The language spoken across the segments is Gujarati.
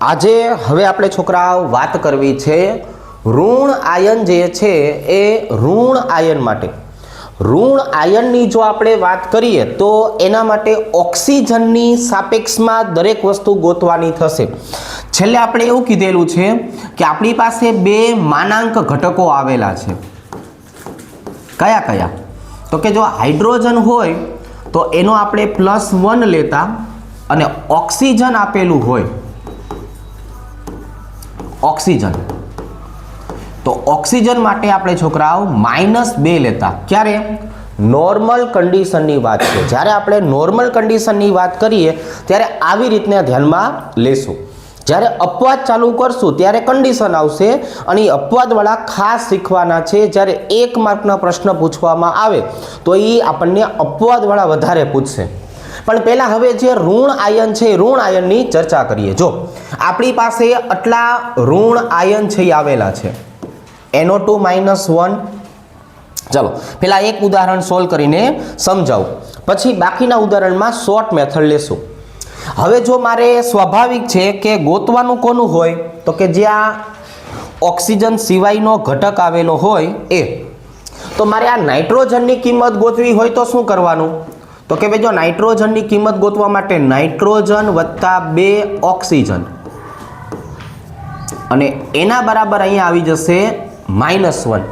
આજે હવે આપણે છોકરાઓ વાત કરવી છે ઋણ આયન જે છે એ ઋણ આયન માટે ઋણ આયનની જો આપણે વાત કરીએ તો એના માટે ઓક્સિજનની સાપેક્ષમાં દરેક વસ્તુ ગોતવાની થશે. છેલ્લે આપણે એવું કીધેલું છે કે આપણી પાસે બે માનાંક ઘટકો આવેલા છે. કયા કયા? તો કે જો હાઇડ્રોજન હોય તો એનો આપણે +1 લેતા અને ઓક્સિજન આપેલું હોય ઓક્સિજન તો ઓક્સિજન માટે આપણે છોકરાઓ -2 લેતા. ક્યારે? નોર્મલ કન્ડિશનની વાત છે. જ્યારે આપણે નોર્મલ કન્ડિશનની વાત કરીએ ત્યારે આવી રીતના ધ્યાનમાં લેશું. જ્યારે અપવાદ ચાલુ કરશું ત્યારે કન્ડિશન આવશે અને એ અપવાદવાળા ખાસ શીખવાના છે. જ્યારે 1 માર્કના પ્રશ્ન પૂછવામાં આવે તો એ આપણને અપવાદવાળા વધારે પૂછશે. પણ પહેલા હવે જે ઋણ આયન છે ઋણ આયનની ચર્ચા કરીએ. જો આપણી પાસે આટલા ઋણ આયન છે એ આવેલા છે NO2 -1. ચલો પહેલા એક ઉદાહરણ સોલ્વ કરીને સમજાવું, પછી બાકીના ઉદાહરણમાં શોર્ટ મેથડ લેશું. હવે જો મારે સ્વાભાવિક છે કે ગોતવાનું કોનું હોય તો કે જ્યાં ઓક્સિજન સિવાયનો ઘટક આવેલો હોય એ. તો મારે આ નાઇટ્રોજનની કિંમત ગોતવી હોય તો શું કરવાનું? તો કે ભાઈ જો નાઇટ્રોજનની કિંમત ગોતવા માટે નાઇટ્રોજન વત્તા 2 ઓક્સિજન અને એના બરાબર અહીંયા આવી જશે -1.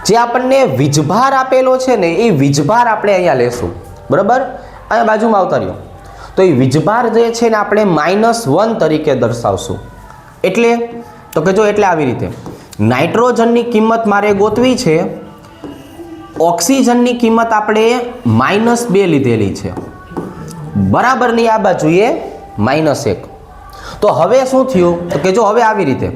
જે આપણને વીજભાર આપેલો છે ને એ વીજભાર આપણે અહીંયા લેશું. બરાબર? અહીંયા બાજુમાં આવતા રહ્યો તો એ વીજભાર જે છે ને આપણે -1 તરીકે દર્શાવશું. એટલે તો કે જો એટલે આવી રીતે નાઇટ્રોજનની કિંમત મારે ગોતવી છે, ઓક્સિજનની કિંમત આપણે -2 લીધેલી છે, બરાબરની આ બાજુએ -1. તો હવે શું થયું તો કે જો હવે આવી રીતે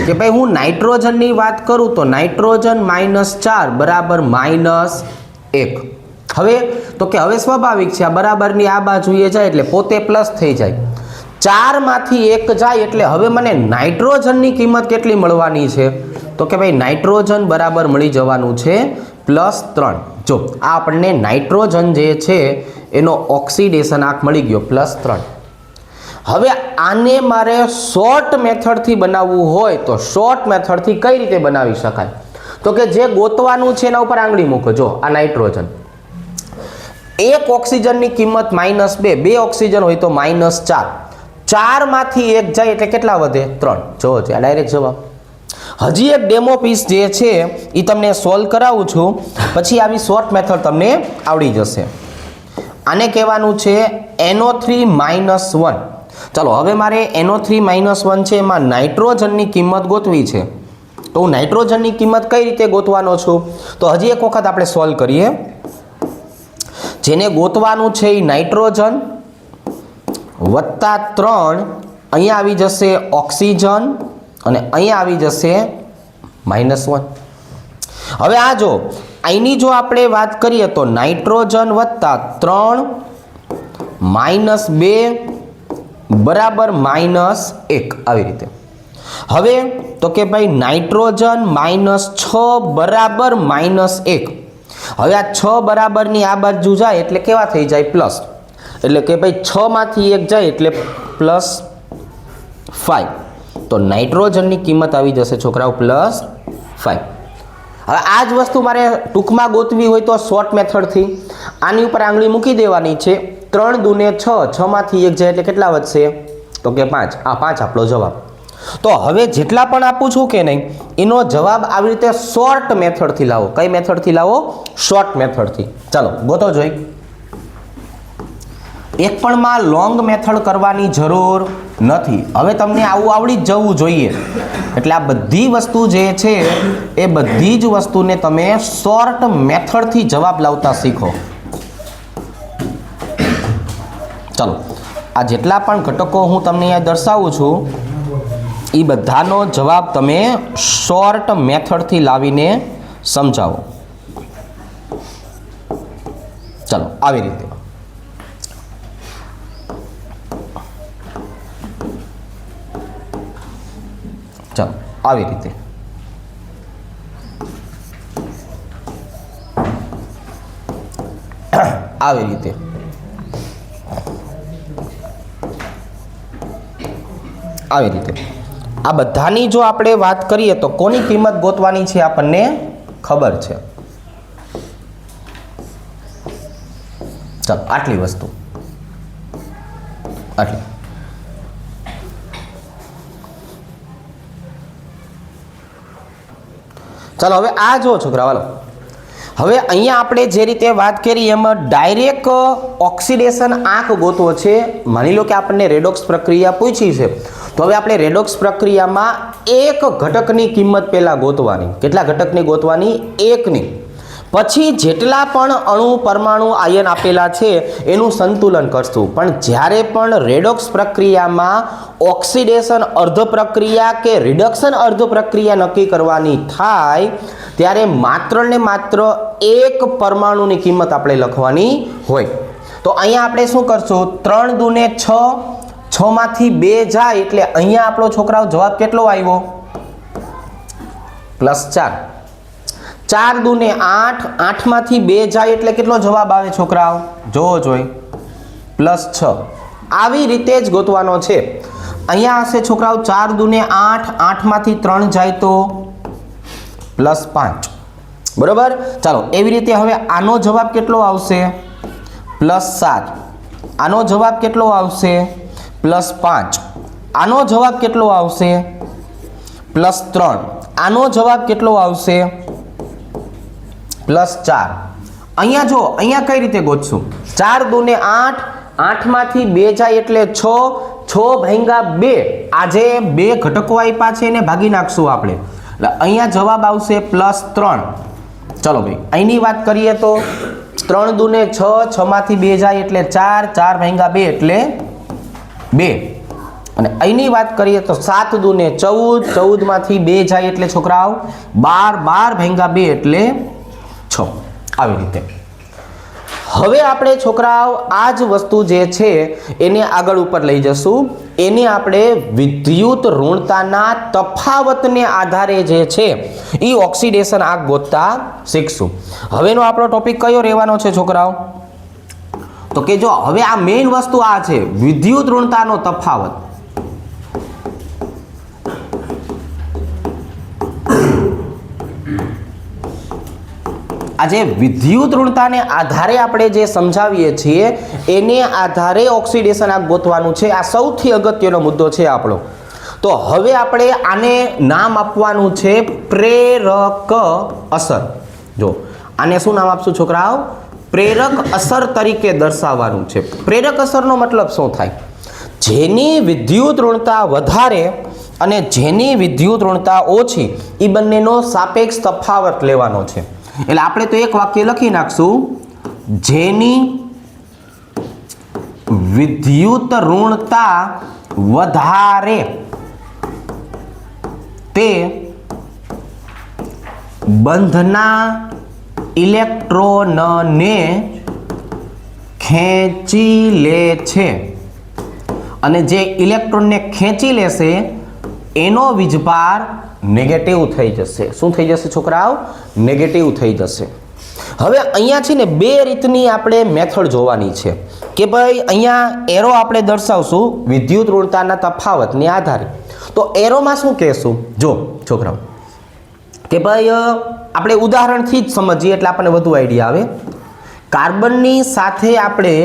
કે ભાઈ હું નાઇટ્રોજનની વાત કરું તો નાઇટ્રોજન -4 બરાબર -1. હવે તો કે હવે સ્વાભાવિક છે આ બરાબરની આ બાજુએ જાય એટલે પોતે પ્લસ થઈ જાય. 4 માંથી 1 જાય એટલે હવે મને નાઇટ્રોજનની કિંમત કેટલી મળવાની છે તો કે ભાઈ નાઇટ્રોજન બરાબર મળી જવાનું છે +3. જો આ આપણને નાઇટ્રોજન જે છે એનો ઓક્સિડેશન આંક મળી ગયો +3. હવે આને મારે શોર્ટ મેથડથી બનાવવું હોય તો શોર્ટ મેથડથી કઈ રીતે બનાવી શકાય? તો કે જે ગોતવાનું છે એના ઉપર આંગળી મૂકો. જો આ નાઇટ્રોજન, એક ઓક્સિજનની કિંમત -2, 2 ઓક્સિજન હોય તો -4, 4 માંથી 1 જાય એટલે કેટલા વધે? 3. જો છે આ ડાયરેક્ટ જવાબ. હજી એક ડેમો પીસ જે છે એ તમને સોલ્વ કરાવું છું, પછી આવી શોર્ટ મેથડ તમને આવડી જશે. આને કહેવાનું છે NO3 -1. ચાલો હવે મારે NO3 -1 છે એમાં નાઇટ્રોજનની કિંમત ગોતવી છે. તો હું નાઇટ્રોજનની કિંમત કઈ રીતે ગોતવાનો છું? તો હજી એક વખત આપણે સોલ્વ કરીએ. જેને ગોતવાનું છે એ નાઇટ્રોજન વત્તા 3, અહીંયા આવી જશે ઓક્સિજન અને અહીંયા આવી જશે -1. હવે આ જો અહીંની જો આપણે વાત કરીએ તો નાઇટ્રોજન વત્તા 3 -2 બરાબર -1 આવી રીતે. હવે તો કે ભાઈ નાઇટ્રોજન -6 બરાબર -1. હવે આ 6 બરાબરની આ બાજુ જાય એટલે કેવા થઈ જાય? પ્લસ. એટલે કે ભાઈ 6 માંથી 1 જાય એટલે +5. તો નાઇટ્રોજનની કિંમત આવી જશે છોકરાઓ +5. હવે આ જ વસ્તુ મારે ટૂંકમાં ગોતવી હોય તો શોર્ટ મેથડથી આની ઉપર આંગળી મૂકી દેવાની છે. 3 દૂને 6, 6 માંથી 1 જાય એટલે કેટલા વધશે? તો કે 5. આ 5 આપણો જવાબ. તો હવે જેટલા પણ આપું છું કે નહીં એનો જવાબ આવી રીતે શોર્ટ મેથડથી લાવો. કઈ મેથડથી લાવો? શોર્ટ મેથડથી. ચાલો ગોતો જોઈ. એક પણ માં લોંગ મેથડ કરવાની જરૂર નથી. હવે તમને આવું આવડી જ જવું જોઈએ. એટલે આ બધી વસ્તુ જે છે એ બધી જ વસ્તુને તમે શોર્ટ મેથડથી જવાબ લાવતા શીખો. ચાલો આ જેટલા પણ ઘટકો હું તમને અહીંયા દર્શાવું છું એ બધાનો જવાબ તમે શોર્ટ મેથડથી લાવીને સમજાવો. ચાલો આવી રીતે. ચાલો આવી રીતે. આવી રીતે આવી રીતે આ બધાની જો આપણે વાત કરીએ તો કોની કિંમત ગોતવાની છે આપણને ખબર છે. ચાલો આટલી વસ્તુ આટલી. ચાલો હવે આ જો છોકરા, હાલો હવે અહીંયા આપણે જે રીતે વાત કરી એમાં ડાયરેક્ટ ઓક્સિડેશન આંક ગોતવો છે. માની લો કે આપણને રેડોક્સ પ્રક્રિયા પૂછી છે, તો હવે આપણે રેડોક્સ પ્રક્રિયામાં એક ઘટકની કિંમત પહેલા ગોતવાની. કેટલા ઘટકની ગોતવાની? એકની. પછી જેટલા પણ અણુ પરમાણુ આયન આપેલા છે એનું સંતુલન કરશું. પણ જ્યારે પણ રેડોક્સ પ્રક્રિયામાં ઓક્સિડેશન અર્ધ પ્રક્રિયા કે રિડક્શન અર્ધ પ્રક્રિયા નક્કી કરવાની થાય ત્યારે માત્ર ને માત્ર એક પરમાણુની કિંમત આપણે લખવાની હોય. તો અહીંયા આપણે શું કરશું? 3 દુને 6, 6 માંથી 2 જાય એટલે અહીંયા આપણો છોકરાઓ જવાબ કેટલો આવ્યો? +4. 4 દુને 8, 8 માંથી 2 જાય એટલે કેટલો જવાબ આવે છોકરાઓ? જોવો જોઈએ, +6. આવી રીતે જ ગોતવાનો છે. અહીંયા હશે છોકરાઓ 4 દુને 8, 8 માંથી 3 જાય તો +5. બરોબર. ચાલો એવી રીતે હવે આનો જવાબ કેટલો આવશે? +7. આનો જવાબ કેટલો આવશે? +5. આનો જવાબ કેટલો આવશે? +3. આનો જવાબ કેટલો આવશે? +4. અહીંયા જો, અહીંયા કઈ રીતે ગોતશું? 4 દુને 8, 8 માંથી 2 જાય એટલે 6, 6 ભાગ્યા 2. આજે 2 ઘટકો આપ્યા છે એને ભાગી નાખશું આપણે, એટલે અહીંયા જવાબ આવશે +3. ચલો ભાઈ અહીંની વાત કરીએ તો 3 દુને 6, 6 માંથી 2 જાય એટલે 4, 4 ભાગ્યા 2 એટલે 2. અને અહીંની વાત કરીએ તો 7 દુને 14, 14 માંથી 2 જાય એટલે છોકરાઓ 12, 12 ભાગ્યા 2 એટલે 6. આવી રીતે હવે આપણે છોકરાઓ આ જ વસ્તુ જે છે એને આગળ ઉપર લઈ જશું. એને આપણે વિદ્યુત ઋણતાના તફાવતને આધારે જે છે એ ઓક્સિડેશન આંક ગોતતા શીખશું. હવેનો આપણો ટોપિક કયો રહેવાનો છે છોકરાઓ? તો કે જો હવે આ મેઇન વસ્તુ આ છે, વિદ્યુત ઋણતાનો તફાવત. આજે વિદ્યુત ઋણતાને આધારે આપણે જે સમજાવીએ છીએ એને આધારે ઓક્સિડેશન આંક ગોતવાનું છે. આ સૌથી અગત્યનો મુદ્દો છે આપણો. તો હવે આપણે આને નામ આપવાનું છે પ્રેરક અસર. જો આને શું નામ આપશું છોકરાઓ? પ્રેરક અસર તરીકે દર્શાવવાનું છે. પ્રેરક અસરનો મતલબ શું થાય? જેની વિદ્યુત ઋણતા વધારે અને જેની વિદ્યુત ઋણતા ઓછી એ બંનેનો સાપેક્ષ તફાવત લેવાનો છે. એટલે આપણે તો એક વાક્ય લખી નાખશું, જેની વિદ્યુત ઋણતા વધારે તે બંધના ઇલેક્ટ્રોનને ખેંચી લે છે અને જે ઇલેક્ટ્રોનને ખેંચી લેશે એનો વીજભાર નેગેટિવ થઈ જશે. શું થઈ જશે છોકરાઓ? નેગેટિવ થઈ જશે. હવે અહીંયા છે ને બે રીતની આપણે મેથડ જોવાની છે કે ભાઈ અહીંયા એરો આપણે દર્શાવશું વિદ્યુત ઋણતાના તફાવતને આધારે. તો એરોમાં શું કહેશું? જો છોકરાઓ કે ભાઈ આપણે ઉદાહરણથી જ સમજીએ એટલે આપણને વધુ આઈડિયા આવે. કાર્બનની સાથે આપણે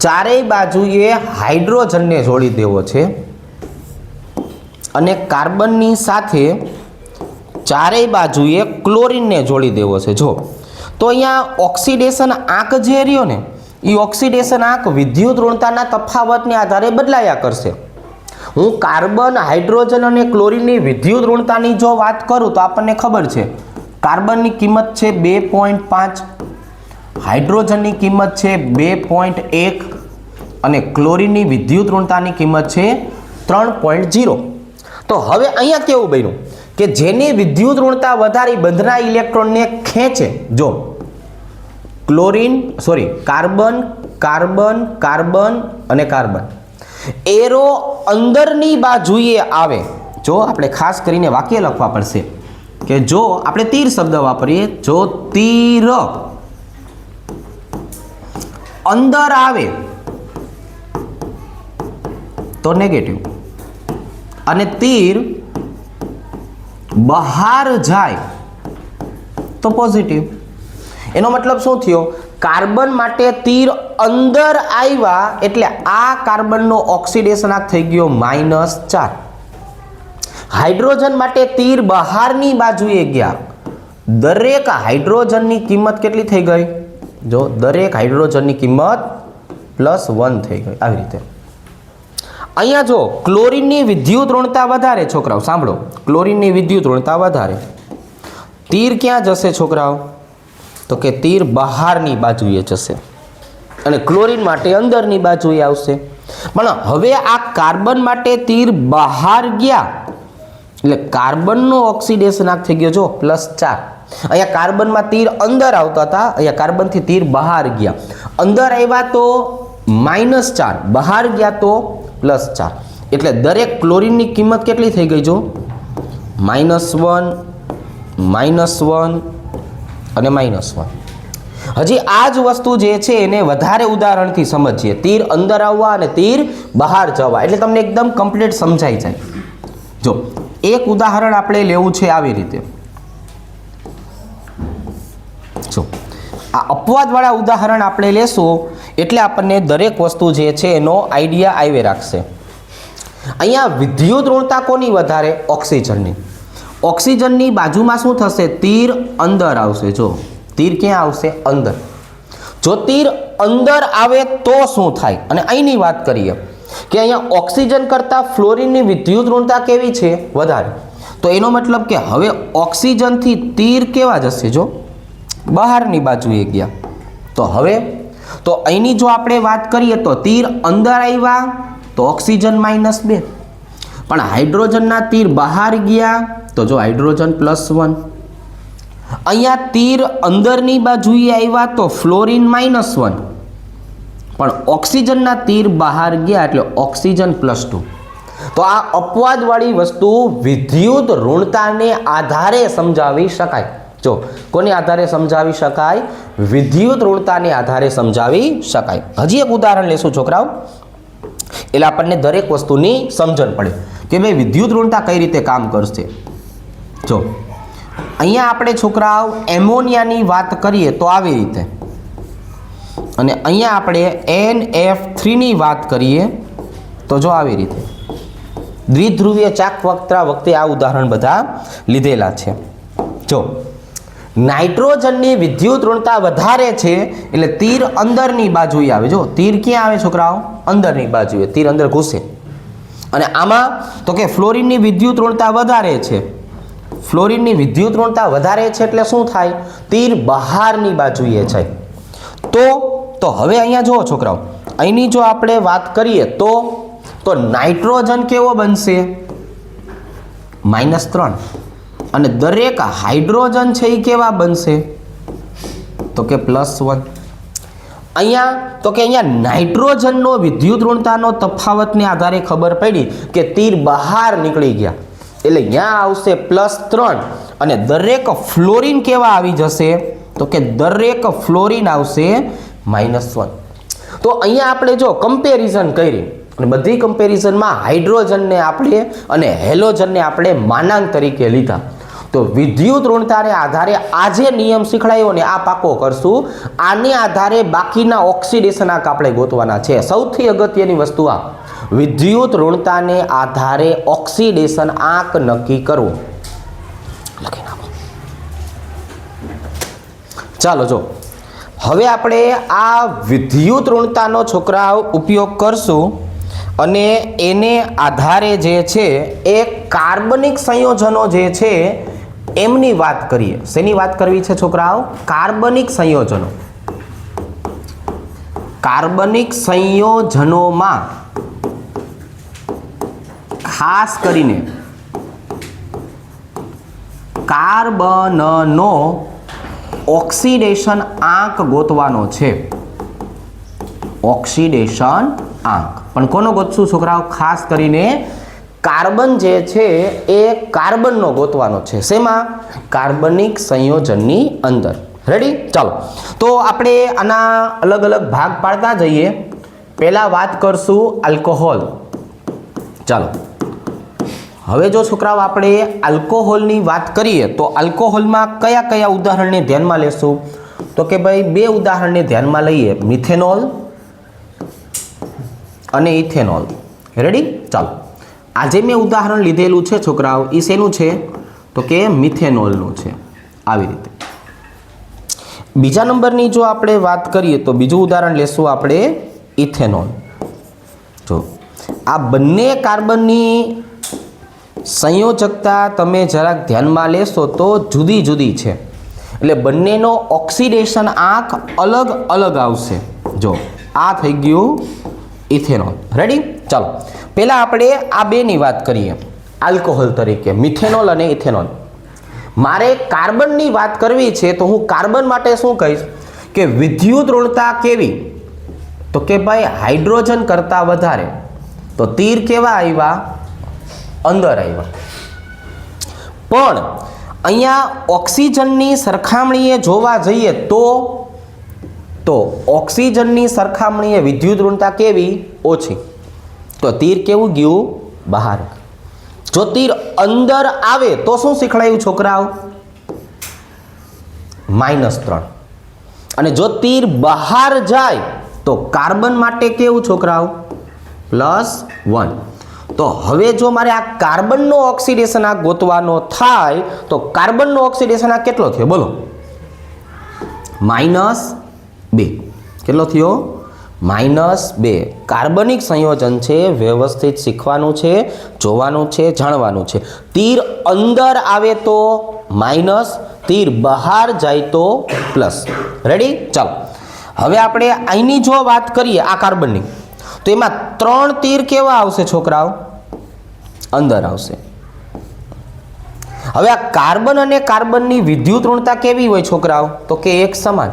ચારેય બાજુએ હાઇડ્રોજનને જોડી દેવો છે અને કાર્બનની સાથે ચારેય બાજુએ ક્લોરીનને જોડી દેવો છે. જો તો અહીંયા ઓક્સિડેશન આંક જે રહ્યો ને એ ઓક્સિડેશન આંક વિદ્યુત ઋણતાના તફાવતને આધારે બદલાયા કરશે. હું કાર્બન, હાઇડ્રોજન અને ક્લોરીનની વિદ્યુત ઋણતાની જો વાત કરું તો આપણને ખબર છે કાર્બનની કિંમત છે 2.5, હાઇડ્રોજનની કિંમત છે 2.1 અને ક્લોરીનની વિદ્યુત ઋણતાની કિંમત છે 3.0. તો હવે અહીંયા કેવું બન્યું કે જેની વિદ્યુત ઋણતા વધારે બંધના ઇલેક્ટ્રોનને ખેંચે. જો કાર્બન, કાર્બન, કાર્બન અને કાર્બન એરો અંદરની બાજુએ આવે. જો આપણે ખાસ કરીને વાક્ય લખવા પડશે કે જો આપણે તીર શબ્દ વાપરીએ, જો તીર અંદર આવે તો નેગેટિવ. અને તીર બહાર જાય તો પોઝિટિવ. એનો મતલબ શું થયો? કાર્બન માટે તીર અંદર આવ્યા એટલે આ કાર્બનનો ઓક્સિડેશનાંક થઈ ગયો -4. હાઇડ્રોજન માટે તીર બહારની બાજુએ ગયા. દરેક હાઇડ્રોજનની કિંમત કેટલી થઈ ગઈ? જો દરેક હાઇડ્રોજનની કિંમત +1 થઈ ગઈ. આવી રીતે અહીંયા જો ક્લોરીનની વિદ્યુત ઋણતા વધારે. છોકરાઓ સાંભળો, ક્લોરીનની વિદ્યુત ઋણતા વધારે. તીર ક્યાં જશે છોકરાઓ? તો કે તીર બહારની બાજુએ જશે અને ક્લોરીન માટે અંદરની બાજુએ આવશે. પણ હવે આ કાર્બન માટે તીર બહાર ગયા એટલે કાર્બનનો ઓક્સિડેશનાંક થઈ ગયો જો +4. અહીંયા કાર્બનમાં તીર અંદર આવતા હતા, અહીંયા કાર્બનથી તીર બહાર ગયા. અંદર આવ્યા તો -4, બહાર ગયા તો +4. એટલે દરેક ક્લોરીનની કિંમત કેટલી થઈ ગઈ? જો -1 -1 અને -1. હજી આ જ વસ્તુ જે છે એને વધારે ઉદાહરણથી સમજીએ. તીર અંદર આવવા અને તીર બહાર જવા એટલે તમને એકદમ કમ્પ્લીટ સમજાઈ જાય. જો એક ઉદાહરણ આપણે લેવું છે આવી રીતે. જો આ અપવાદવાળા ઉદાહરણ આપણે લેશું એટલે આપણને દરેક વસ્તુ જે છે એનો આઈડિયા આવી રાખશે. અહીંયા વિદ્યુત ઋણતા કોની વધારે? ઓક્સિજનની. ઓક્સિજનની બાજુમાં શું થશે? તીર અંદર આવશે. જો તીર ક્યાં આવશે? અંદર. જો તીર અંદર આવે તો શું થાય? અને અહીંની વાત કરીએ કે અહીંયા ઓક્સિજન કરતાં ફ્લોરિનની વિદ્યુત ઋણતા કેવી છે? વધારે. તો એનો મતલબ કે હવે ઓક્સિજનથી તીર કેવા જશે? જો બહારની બાજુએ ગયા. તો હવે તો અહીંની જો આપણે વાત કરીએ તો તીર અંદર આવ્યા તો ઓક્સિજન -2. પણ હાઇડ્રોજનના તીર બહાર ગયા તો જો હાઇડ્રોજન +1. અહીંયા તીર અંદરની બાજુએ આવ્યા તો ફ્લોરિન -1. પણ ઓક્સિજનના તીર બહાર ગયા એટલે ઓક્સિજન +2. તો આ અપવાદવાળી વસ્તુ વિદ્યુત ઋણતાને આધારે સમજાવી શકાય. જો કોને આધારે સમજાવી શકાય? વિદ્યુત ઋણતાને આધારે સમજાવી શકાય. હજી એક ઉદાહરણ લેશું છોકરાઓ એટલે આપણને દરેક વસ્તુની સમજણ પડે કે ભાઈ વિદ્યુત ઋણતા કઈ રીતે કામ કરશે. જો અહીંયા આપણે છોકરાઓ એમોનિયાની વાત કરીએ તો આવી રીતે, અને અહીંયા આપણે NF3ની વાત કરીએ તો જો આવી રીતે. દ્વિધ્રુવીય ચાકવક્ત્રા વખતે આ ઉદાહરણ બધા લીધેલા છે. જો નાઇટ્રોજનની વિદ્યુત ઋણતા વધારે છે એટલે તીર અંદરની બાજુએ આવે. જો તીર ક્યાં આવે છોકરાઓ? અંદરની બાજુએ. તીર અંદર ઘૂસે. અને આમાં તો કે ફ્લોરિનની વિદ્યુત ઋણતા વધારે છે. ફ્લોરિનની વિદ્યુત ઋણતા વધારે છે એટલે શું થાય? તીર બહારની બાજુએ જાય. તો હવે અહીંયા જુઓ છોકરાઓ, અહીંની જો આપણે વાત કરીએ તો નાઇટ્રોજન કેવો બનશે? -3. અને દરેક હાઇડ્રોજન છે એ કેવા બનશે? તો કે +1. અહીંયા નાઇટ્રોજનનો વિદ્યુત ઋણતાનો તફાવતને આધારે ખબર પડી કે તીર બહાર નીકળી ગયા એટલે અહીંયા આવશે +3. અને દરેક ફ્લોરિન કેવા આવી જશે? તો કે દરેક ફ્લોરિન આવશે -1. તો અહીંયા આપણે જો કમ્પેરિઝન કરી અને બધી કમ્પેરિઝનમાં હાઇડ્રોજનને આપણે અને હેલોજનને આપણે માનાંક તરીકે લીધા. તો વિદ્યુત ઋણતાને આધારે આ જે નિયમ શીખડાયો ને આ પાકો કરશું. આને આધારે બાકીના ઓક્સિડેશનાંક આપણે ગોતવાના છે. સૌથી અગત્યની વસ્તુ આ વિદ્યુત ઋણતાને આધારે ઓક્સિડેશન આંક નક્કી કરવો. લખી નાખો. ચાલો જો હવે આપણે આ વિદ્યુત ઋણતાનો છોકરાઓ ઉપયોગ કરશું અને એને આધારે જે છે એ કાર્બનિક સંયોજનો જે છે એમની વાત કરીએ. શેની વાત કરવી છે છોકરાઓ? કાર્બનિક સંયોજનો. કાર્બનિક સંયોજનોમાં ખાસ કરીને કાર્બનનો ઓક્સિડેશન આંક ગોતવાનો છે. ઓક્સિડેશન આંક પણ કોનો ગોતશું છોકરાઓ? ખાસ કરીને કાર્બન જે છે એ કાર્બનનો ગોતવાનો છે. શેમાં? કાર્બનિક સંયોજનની અંદર. રેડી? ચાલો તો આપણે આના અલગ અલગ ભાગ પાડતા જઈએ. પહેલા વાત કરશું આલ્કોહોલ. ચાલો હવે જો છોકરાઓ આપણે આલ્કોહોલની વાત કરીએ તો આલ્કોહોલમાં કયા કયા ઉદાહરણને ધ્યાનમાં લેશું? તો કે ભાઈ બે ઉદાહરણને ધ્યાનમાં લઈએ, મિથેનોલ અને ઇથેનોલ. રેડી? ચાલો, આજે મેં ઉદાહરણ લીધેલું છે છોકરાઓ, એ શેનું છે? તો કે મિથેનોલનું છે. આવી રીતે બીજા નંબરની જો આપણે વાત કરીએ તો બીજું ઉદાહરણ લેશું આપણે ઇથેનોલ. જો આ બંને કાર્બનની સંયોજકતા તમે જરાક ધ્યાનમાં લેશો તો જુદી જુદી છે, એટલે બંનેનો ઓક્સિડેશન આંક અલગ અલગ આવશે. જો આ થઈ ગયું ઇથેનોલ. રેડી? ચાલો, પહેલાં આપણે આ બેની વાત કરીએ આલ્કોહોલ તરીકે, મિથેનોલ અને ઇથેનોલ. મારે કાર્બનની વાત કરવી છે તો હું કાર્બન માટે શું કહીશ કે વિદ્યુત ઋણતા કેવી? તો કે ભાઈ હાઇડ્રોજન કરતાં વધારે. તો તીર કેવા આવ્યા? અંદર આવ્યા. પણ અહીંયા ઓક્સિજનની સરખામણીએ જોવા જઈએ તો ઓક્સિજનની સરખામણીએ વિદ્યુત ઋણતા કેવી? ઓછી. તો તીર કેવું ગયું? બહાર. જો તીર અંદર આવે તો શું શીખડાયું છોકરાઓ? -3. અને જો તીર બહાર જાય તો કાર્બન માટે કેવું છોકરાઓ? +1. તો હવે જો મારે આ કાર્બનનો ઓક્સિડેશન આ ગોતવાનો થાય તો કાર્બનનો ઓક્સિડેશન આ કેટલો થયો બોલો? -2. કેટલો થયો? -2. કાર્બનિક સંયોજન છે, વ્યવસ્થિત શીખવાનું છે, જોવાનું છે, જાણવાનું છે. તીર અંદર આવે તો માઇનસ, તીર બહાર જાય તો પ્લસ. રેડી? ચાલો, હવે આપણે અહીંની જો વાત કરીએ આ કાર્બનની, તો એમાં 3 તીર કેવા આવશે છોકરાઓ? અંદર આવશે. હવે આ કાર્બન અને કાર્બનની વિદ્યુત ઋણતા કેવી હોય છોકરાઓ? તો કે એક સમાન.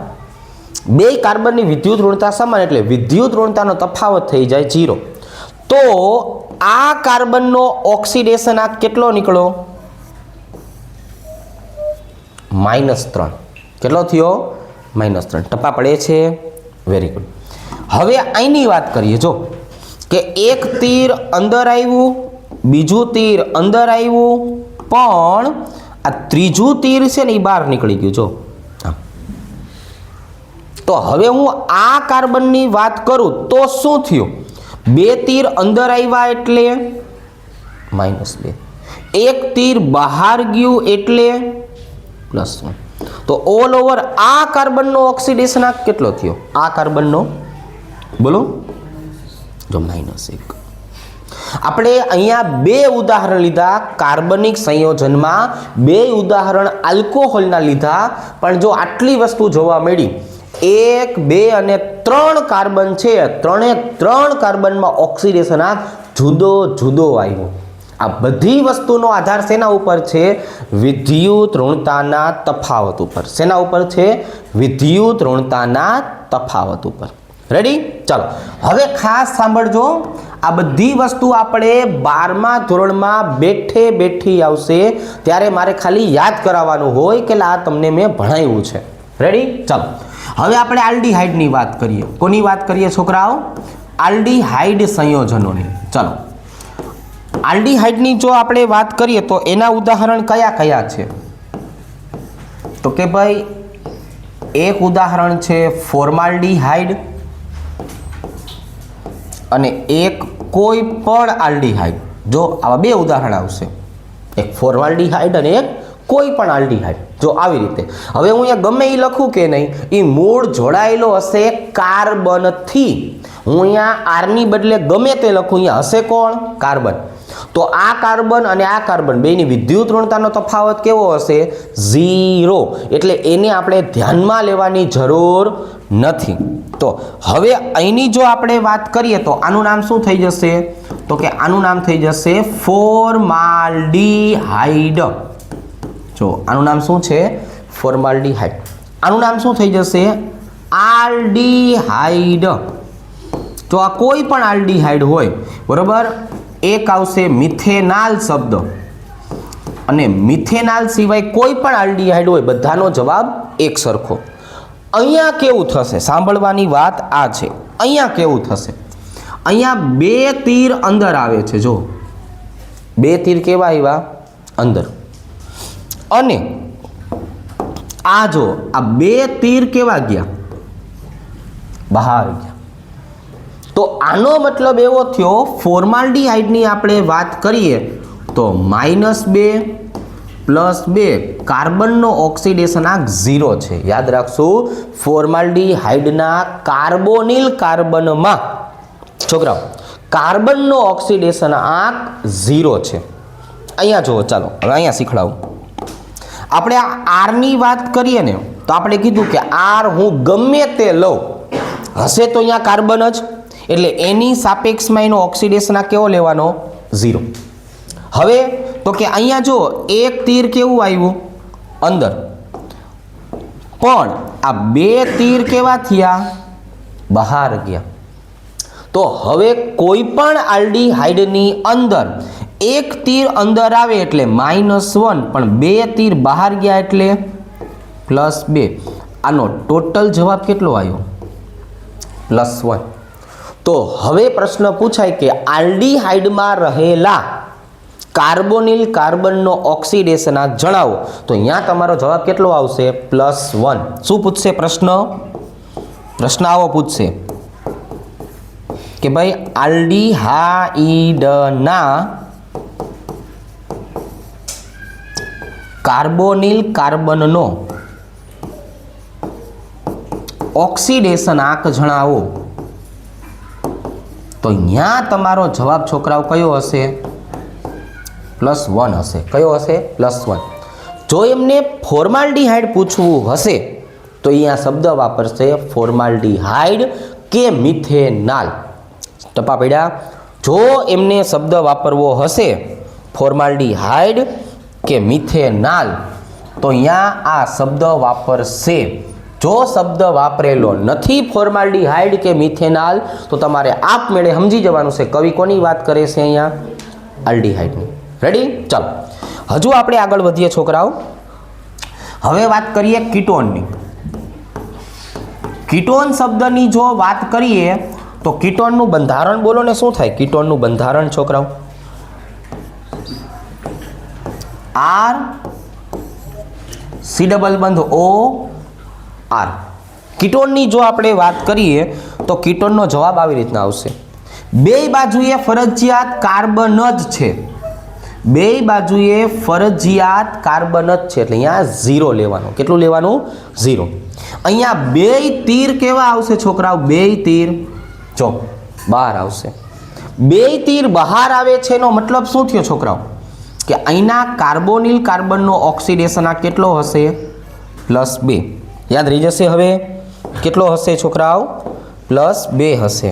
બે કાર્બનની વિદ્યુત ઋણતા સમાન એટલે વિદ્યુત ઋણતાનો તફાવત થઈ જાય 0. તો આ કાર્બનનો ઓક્સિડેશન આ કેટલો નીકળ્યો? -3. કેટલો થયો? -3. ટપા પડે છે? Very good. હવે અહીંની વાત કરીએ, જો કે એક તીર અંદર આવ્યું, બીજું તીર અંદર આવ્યું, પણ આ ત્રીજું તીર છે ને એ બહાર નીકળી ગયું. જો તો હવે હું આ કાર્બનની વાત કરું તો શું થયું? 2 તીર અંદર આવ્યા એટલે -2, એક તીર બહાર ગયું એટલે +1. તો ઓલ ઓવર આ કાર્બનનો ઓક્સિડેશન આંક કેટલો થયો? આ કાર્બનનો બોલો? જો -1. આપણે અહીંયા 2 ઉદાહરણ લીધા કાર્બનિક સંયોજનમાં, 2 ઉદાહરણ આલ્કોહોલના લીધા, પણ જો આટલી વસ્તુ જોવા મળી, 1, 2 અને 3 કાર્બન છે, 3 કાર્બનમાં ઓક્સિડેશન આંક જુદો જુદો આવ્યો. આ બધી વસ્તુનો આધાર શેના ઉપર છે? વિદ્યુત ઋણતાના તફાવત ઉપર. શેના ઉપર છે? વિદ્યુત ઋણતાના તફાવત ઉપર. રેડી? ચાલો, હવે ખાસ સાંભળજો, આ બધી વસ્તુ આપણે 12મા ધોરણમાં બેઠી આવશે ત્યારે મારે ખાલી યાદ કરાવવાનું હોય કે આ તમને મેં ભણાવ્યું છે. રેડી? ચાલો, હવે આપણે આલ્ડીહાઇડની વાત કરીએ. કોની વાત કરીએ છોકરાઓ? આલ્ડીહાઇડ સંયોજનોની. ચાલો, આલ્ડીહાઇડની જો આપણે વાત કરીએ તો એના ઉદાહરણ કયા કયા છે? તો કે ભાઈ એક ઉદાહરણ છે ફોર્માલ્ડીહાઇડ અને એક કોઈ પણ આલ્ડીહાઇડ. જો આવા 2 ઉદાહરણ આવશે, એક ફોર્માલ્ડીહાઇડ અને એક કોઈ પણ આલ્ડીહાઇડ. જો આવી રીતે. હવે હું અહીંયા ગમે એ લખું કે નહીં, એ મૂળ જોડાયેલો હશે કાર્બનથી. હું અહીંયા આરની બદલે ગમે તે લખું, અહીંયા હશે કોણ? કાર્બન. તો આ કાર્બન અને આ કાર્બન બેની વિદ્યુત ઋણતાનો તફાવત કેવો હશે? 0. એટલે એને આપણે ધ્યાનમાં લેવાની જરૂર નથી. તો હવે અહીંની જો આપણે વાત કરીએ તો આનું નામ શું થઈ જશે? તો કે આનું નામ થઈ જશે ફોર્માલ્ડીહાઇડ. જો આનું નામ શું છે? ફોર્માલ્ડીહાઇડ. આનું નામ શું થઈ જશે? આલ્ડીહાઇડ. તો આ કોઈ પણ આલ્ડીહાઇડ હોય, બરોબર, એક આવશે મિથેનાલ શબ્દ, અને મિથેનાલ સિવાય કોઈ પણ આલ્ડીહાઇડ હોય, બધાનો જવાબ એક સરખો. અહીંયા કેવું થશે? સાંભળવાની વાત આ છે. અહીંયા કેવું થશે? અહીંયા 2 તીર અંદર આવે છે. જો બે તીર કેવા આવ્યા? અંદર. અને આ જો આ બે તીર કેવા ગયા? બહાર ગયા. તો આનો મતલબ એવો થયો, ફોર્માલ્ડીહાઇડની આપણે વાત કરીએ તો -2 + 2 કાર્બનનો ઓક્સિડેશનાંક 0 છે. યાદ રાખશું, ફોર્માલ્ડીહાઇડના કાર્બોનિલ કાર્બનમાં છોકરાઓ કાર્બનનો ઓક્સિડેશનાંક 0 છે. અહીંયા જુઓ, ચાલો હવે અહીંયા શીખડાવું. આપણે આ આરની વાત કરીએ ને તો આપણે કીધું કે આર હું ગમે તે લઉં હશે તો અહીંયા કાર્બન જ, એટલે એની સાપેક્ષમાં એનો ઓક્સિડેશનાંક કેવો લેવાનો? 0. હવે તો કે અહીંયા જો એક તીર કેવું આવ્યું? અંદર. પણ આ બે તીર કેવા થયા? બહાર ગયા. તો હવે કોઈ પણ આલ્ડીહાઇડની અંદર એક તીર અંદર આવે એટલે -1, પણ બે તીર બહાર ગયા એટલે +2. આનો ટોટલ જવાબ કેટલો આવ્યો? +1. તો હવે પ્રશ્ન પૂછાય કે આલ્ડીહાઇડમાં રહેલા કાર્બોનિલ કાર્બનનો ઓક્સિડેશનાંક જણાવો. તો અહીંયા તમારો જવાબ કેટલો આવશે? +1. શું પૂછશે પ્રશ્ન? પ્રશ્ન આવો પૂછશે કે ભાઈ આલ્ડીહાઇડના કાર્બોનિલ કાર્બનનો ઓક્સિડેશનાંક જણાવો. તો અહીંયા તમારો જવાબ છોકરાઓ કયો હશે? +1 હશે. કયો હશે? +1. જો એમને ફોર્માલ્ડીહાઇડ પૂછવું હશે તો અહીંયા શબ્દ વાપરશે ફોર્માલ્ડીહાઇડ કે મિથેનાલ. ટપા પડ્યા? જો એમને શબ્દ વાપરવો હશે ફોર્માલ્ડીહાઇડ કે મિથેનાલ તો અહીંયા આ શબ્દ વાપરશે. જો શબ્દ વાપરેલો નથી ફોર્માલ્ડીહાઇડ કે મિથેનાલ તો તમારે આપમેળે સમજી જવાનું છે કવિ કોની વાત કરે છે અહીંયા? આલ્ડીહાઇડની. રેડી? ચાલો હજુ આપણે આગળ વધીએ છોકરાઓ. હવે વાત કરીએ કીટોનની. કીટોન શબ્દની જો વાત કરીએ તો કીટોનનું બંધારણ બોલો ને શું થાય? કીટોનનું બંધારણ છોકરાઓ R C ડબલ બંધ O R. કીટોનની જો આપણે વાત કરીએ તો કીટોનનો જવાબ આવી રીતના આવશે. બે બાજુએ ફરજિયાત કાર્બન જ છે. બે બાજુએ ફરજિયાત કાર્બન જ છે એટલે અહીંયા 0 લેવાનું. કેટલું લેવાનું? 0. અહીંયા બે તીર કેવા આવશે છોકરાઓ? બે તીર જો બહાર આવશે. બે તીર બહાર આવે છે એનો મતલબ શું થયો છોકરાઓ? કે અહીંના કાર્બોનિલ કાર્બનનો ઓક્સિડેશનાંક કેટલો હશે? +2. યાદ રહી જશે. હવે કેટલો હશે છોકરાઓ? +2 હશે.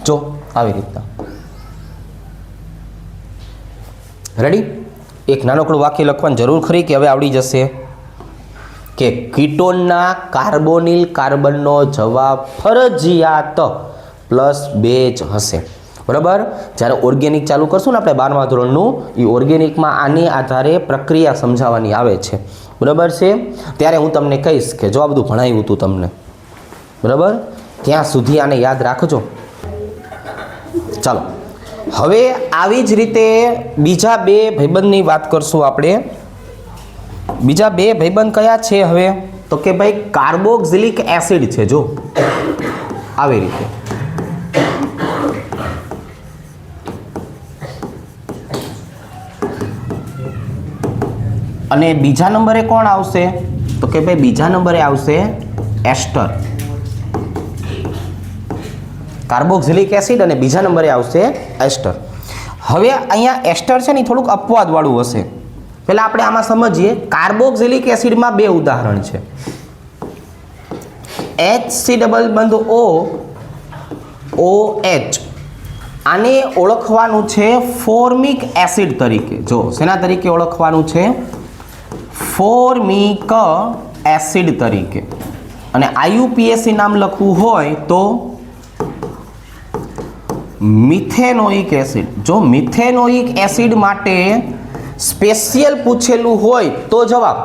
જો આવી રીતના. રેડી? એક નાનકડું વાક્ય લખવાની જરૂર ખરી કે હવે આવડી જશે કે કીટોનના કાર્બોનિલ કાર્બનનો જવાબ ફરજિયાત +2 જ હશે. બરાબર? જ્યારે ઓર્ગેનિક ચાલુ કરશું ને આપણે 12મા ધોરણનું, એ ઓર્ગેનિકમાં આની આધારે પ્રક્રિયા સમજાવવાની આવે છે. બરાબર છે? ત્યારે હું તમને કહીશ કે જો આ બધું ભણાવ્યું હતું તમને, બરાબર, ત્યાં સુધી આને યાદ રાખજો. ચાલો હવે આવી જ રીતે બીજા બે ભાઈબંધની વાત કરશું આપણે. બીજા બે ભાઈબંધ કયા છે હવે? તો કે ભાઈ કાર્બોક્સિલિક એસિડ છે. જો આવી રીતે. અને બીજા નંબરે કોણ આવશે? તો કે ભાઈ બીજા નંબરે આવશે એસ્ટર. કાર્બોક્સિલિક એસિડ અને બીજા નંબરે આવશે એસ્ટર. હવે અહીંયા એસ્ટર છે ને થોડુંક અપવાદવાળું હશે. પહેલાં આપણે આમાં સમજીએ. કાર્બોક્સિલિક એસિડમાં બે ઉદાહરણ છે. HC ડબલ બંધ OH. આને ઓળખવાનું છે ફોર્મિક એસિડ તરીકે. જો શેના તરીકે ઓળખવાનું છે? ફોર્મિક એસિડ તરીકે. અને IUPAC નામ લખવું હોય તો મિથેનોઇક એસિડ. જો મિથેનોઇક એસિડ માટે સ્પેશિયલ પૂછેલું હોય તો જવાબ,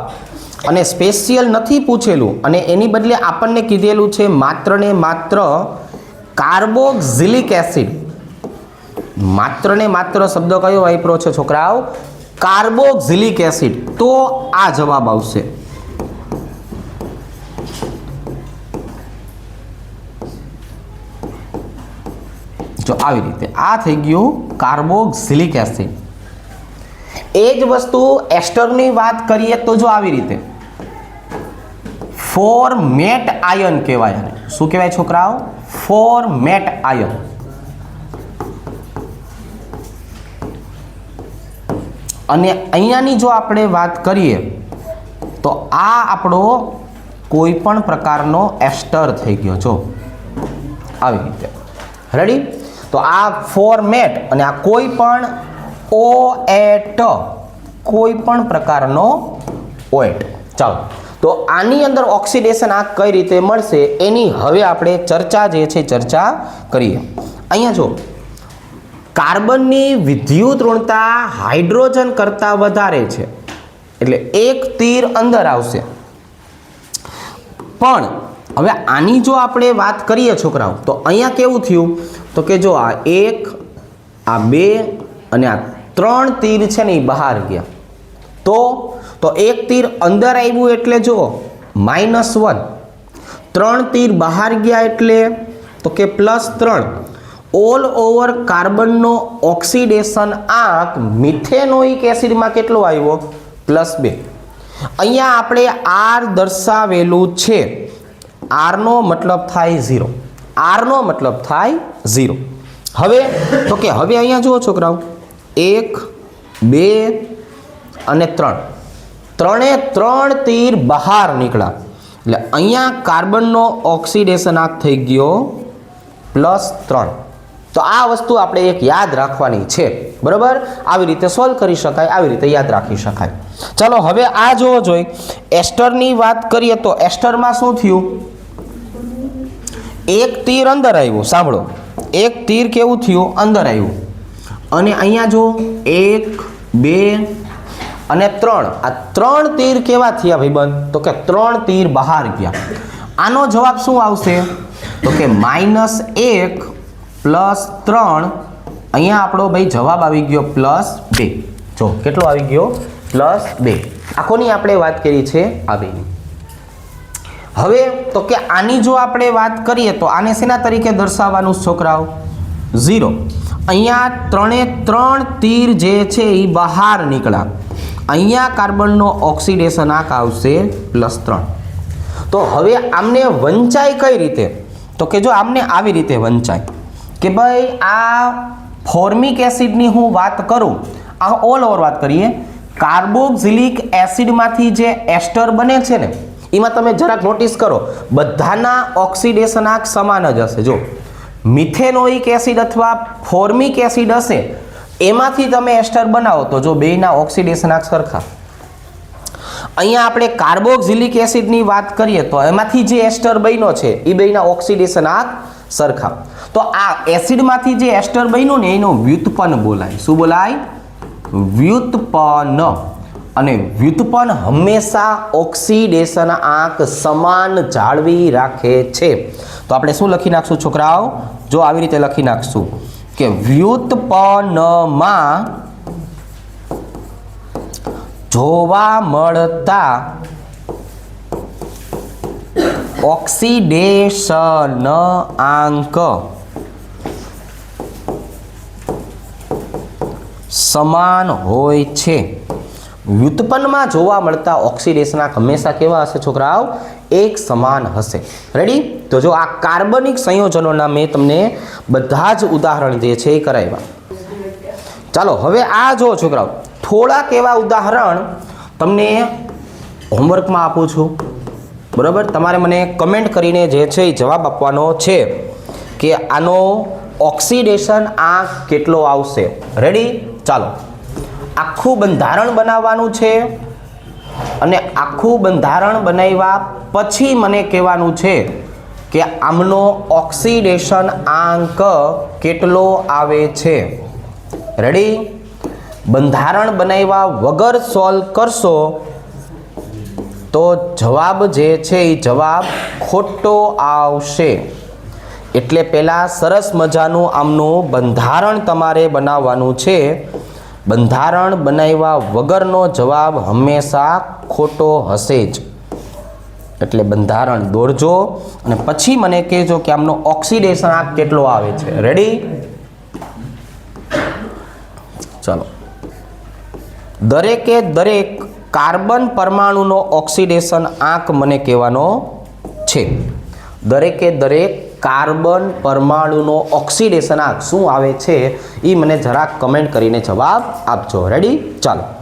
અને સ્પેશિયલ નથી પૂછેલું અને એની બદલે આપણને કીધેલું છે માત્ર ને માત્ર કાર્બોક્સિલિક એસિડ, માત્ર ને માત્ર શબ્દ કયો વાપરો છે છોકરાઓ? Carboxylic acid. તો આ જવાબ આવશે. જો આવી રીતે આ થઈ ગયું કાર્બોક્સિલિક એસિડ. એ જ વસ્તુ એસ્ટરની વાત કરીએ તો જો આવી રીતે ફોર્મેટ આયન કહેવાય. આને શું કહેવાય છોકરાઓ? Formate ion. અને અહીંયાની જો આપણે વાત કરીએ તો આ આપણો કોઈ પણ પ્રકારનો એસ્ટર થઈ ગયો. જો આવી રીતે રેડી. તો આ ફોર્મેટ અને આ કોઈ પણ ઓએટ, કોઈ પણ પ્રકારનો ઓએટ. ચાલો, તો આની અંદર ઓક્સિડેશન આ કઈ રીતે મળશે એની હવે આપણે ચર્ચા જે છે ચર્ચા કરીએ. અહીંયા જો કાર્બનની વિદ્યુત ઋણતા હાઇડ્રોજન કરતાં વધારે છે એટલે એક તીર અંદર આવશે. પણ હવે આની જો આપણે વાત કરીએ છોકરાઓ તો અહીંયા કેવું થયું તો કે જો આ 1, આ 2 અને આ 3 તીર છે ને એ બહાર ગયા. તો એક તીર અંદર આવ્યું એટલે જુઓ -1, 3 તીર બહાર ગયા એટલે તો કે +3. ઓલ ઓવર કાર્બનનો ઓક્સિડેશન આંક મિથેનોઇક એસિડમાં કેટલો આવ્યો? +2. અહીંયા આપણે R દર્શાવેલું છે. R નો મતલબ થાય 0. R નો મતલબ થાય 0. હવે તો કે હવે અહીંયા જુઓ છોકરાઓ 1, 2 અને 3, 3 તીર બહાર નીકળ્યા એટલે અહીંયા કાર્બનનો ઓક્સિડેશન આંક થઈ ગયો +3. તો આ વસ્તુ આપણે એક યાદ રાખવાની છે. બરાબર, આવી રીતે સોલ્વ કરી શકાય, આવી રીતે યાદ રાખી શકાય. ચાલો હવે આ જોવો જોઈએ. એસ્ટરની વાત કરીએ તો એસ્ટરમાં શું થયું? એક તીર અંદર આવ્યું. સાંભળો, એક તીર કેવું થયું? અંદર આવ્યું. અને અહીંયા જો 1, 2 અને 3, આ 3 તીર કેવા થયા ભાઈબંધ? તો કે 3 તીર બહાર ગયા. આનો જવાબ શું આવશે? તો કે -1 +3. અહીંયા આપણો ભાઈ જવાબ આવી ગયો +2. જો કેટલો આવી ગયો? +2. આખોની આપણે વાત કરી છે આ બેની. હવે તો કે આની જો આપણે વાત કરીએ તો આને શેના તરીકે દર્શાવવાનું છોકરાઓ? 0. અહીંયા 3 તીર જે છે એ બહાર નીકળ્યા. અહીંયા કાર્બનનો ઓક્સિડેશન આંક આવશે +3. તો હવે આમને વંચાય કઈ રીતે? તો કે જો આમને આવી રીતે વંચાય કે ભાઈ આ ફોર્મિક એસિડની હું વાત કરું, આ ઓલ ઓવર વાત કરીએ, કાર્બોક્સિલિક એસિડમાંથી જે એસ્ટર બને છે ને એમાં તમે જરાક નોટિસ કરો બધાના ઓક્સિડેશન આંક સમાન જ હશે. જો મિથેનોઇક એસિડ અથવા ફોર્મિક એસિડ હશે એમાંથી તમે એસ્ટર બનાવો તો જો બેયના ઓક્સિડેશન આંક સરખા. અહીંયા આપણે કાર્બોક્સિલિક એસિડની વાત કરીએ તો એમાંથી જે એસ્ટર બન્યો છે એ બેયના ઓક્સિડેશન આંક સરખા. તો આ એસિડમાંથી જે એસ્ટર બન્યું ને એનો વ્યુત્પન્ન બોલાય. શું બોલાય? વ્યુત્પન્ન. અને વ્યુત્પન્ન હંમેશા ઓક્સિડેશન આંક સમાન જાળવી રાખે છે. તો આપણે શું લખી નાખશું છોકરાઓ? જો આવી રીતે લખી નાખશું કે વ્યુત્પન્નમાં જોવા મળતા ઓક્સિડેશન આંક સમાન હોય છે. વ્યુત્પન્નમાં જોવા મળતા ઓક્સિડેશન આંક હંમેશા કેવા હશે છોકરાઓ? એક સમાન હશે. રેડી? તો જો આ કાર્બનિક સંયોજનોના મેં તમને બધા જ ઉદાહરણ જે છે એ કરાવ્યા. ચાલો હવે આ જો છોકરાઓ થોડાક એવા ઉદાહરણ તમને હોમવર્કમાં આપું છું. બરાબર, તમારે મને કમેન્ટ કરીને જે છે એ જવાબ આપવાનો છે કે આનો ઓક્સિડેશન આંક કેટલો આવશે. રેડી? ચાલો, આખું બંધારણ બનાવવાનું છે અને આખું બંધારણ બનાવ્યા પછી મને કહેવાનું છે કે આમનો ઓક્સિડેશન આંક કેટલો આવે છે. રેડી? બંધારણ બનાવ્યા વગર સોલ્વ કરશો તો જવાબ જે છે એ જવાબ ખોટો આવશે. એટલે પહેલાં સરસ મજાનું આમનું બંધારણ તમારે બનાવવાનું છે. બંધારણ બનાવ્યા વગરનો જવાબ હંમેશા ખોટો હશે જ. એટલે બંધારણ દોરજો અને પછી મને કહેજો કે આમનો ઓક્સિડેશન આંક કેટલો આવે છે. રેડી? ચલો, દરેકે દરેક કાર્બન પરમાણુનો ઓક્સિડેશન આંક મને કહેવાનો છે. દરેકે દરેક કાર્બન પરમાણુનો ઓક્સિડેશન આંક શું આવે છે એ મને જરાક કમેન્ટ કરીને જવાબ આપજો. રેડી? ચાલો.